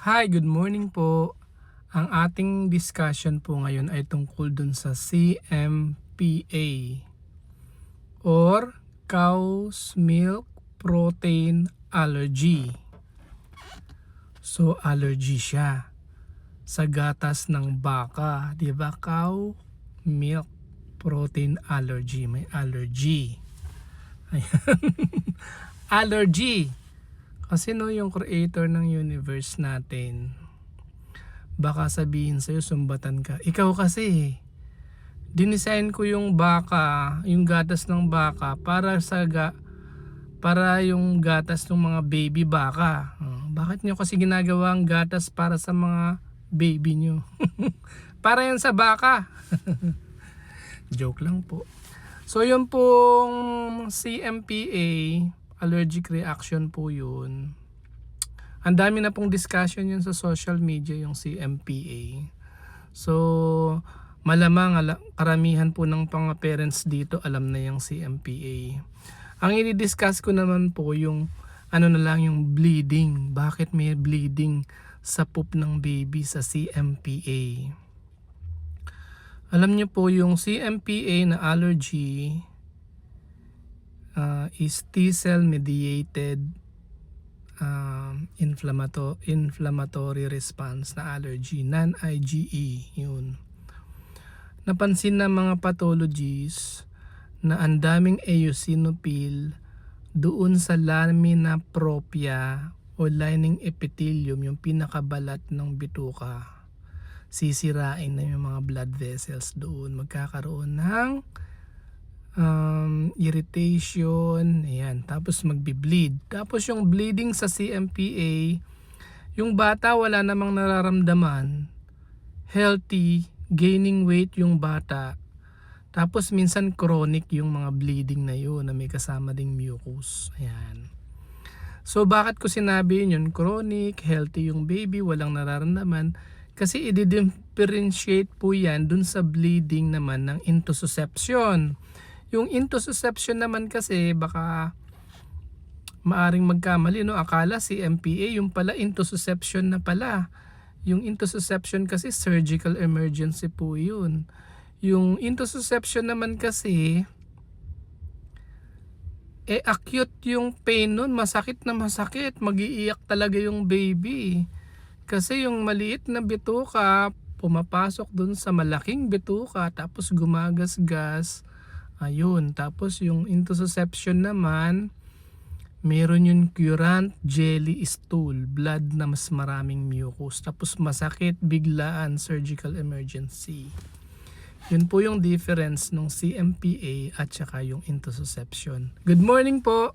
Hi, good morning po. Ang ating discussion po ngayon ay tungkol dun sa CMPA or Cow's Milk Protein Allergy. So, allergy siya sa gatas ng baka, 'di ba? Cow milk protein allergy, may allergy. Ayan. Allergy. Kasi no, yung creator ng universe natin, baka sabihin sa'yo, sumbatan ka. Ikaw kasi, dinisign ko yung baka, yung gatas ng baka para yung gatas ng mga baby baka. Bakit nyo kasi ginagawa ang gatas para sa mga baby nyo? Para yan sa baka. Joke lang po. So yun pong CMPA, allergic reaction po yun. Ang dami na pong discussion yun sa social media, yung CMPA. So malamang karamihan po ng mga parents dito alam na yung CMPA. Ang i-discuss ko naman po yung yung bleeding. Bakit may bleeding sa poop ng baby sa CMPA? Alam niyo po yung CMPA na allergy is T-cell mediated inflammatory response na allergy, non-IgE yun. Napansin ng mga pathologists na ang daming eosinophil doon sa lamina propria o lining epithelium, yung pinakabalat ng bituka. Sisirain na yung mga blood vessels doon, magkakaroon ng irritation, ayan, tapos magbi-bleed. Tapos yung bleeding sa CMPA, yung bata wala namang nararamdaman, healthy, gaining weight yung bata. Tapos minsan chronic yung mga bleeding na yun na may kasama ding mucus. Ayan. So bakit ko sinabi yun? Chronic, healthy yung baby, walang nararamdaman. Kasi i-differentiate po yan dun sa bleeding naman ng intussusception. Yung intussusception naman kasi baka maaring magkamali, no? Akala si MPA, yung pala intussusception na pala. Yung intussusception kasi surgical emergency po yun. Yung intussusception naman kasi acute yung pain nun, masakit na masakit, mag-iiyak talaga yung baby. Kasi yung maliit na bituka pumapasok dun sa malaking bituka tapos gumagasgas. Ayun, tapos yung intussusception naman, meron yung current jelly stool, blood na mas maraming mucus, tapos masakit, biglaan, surgical emergency. Yun po yung difference ng CMPA at saka yung intussusception. Good morning po!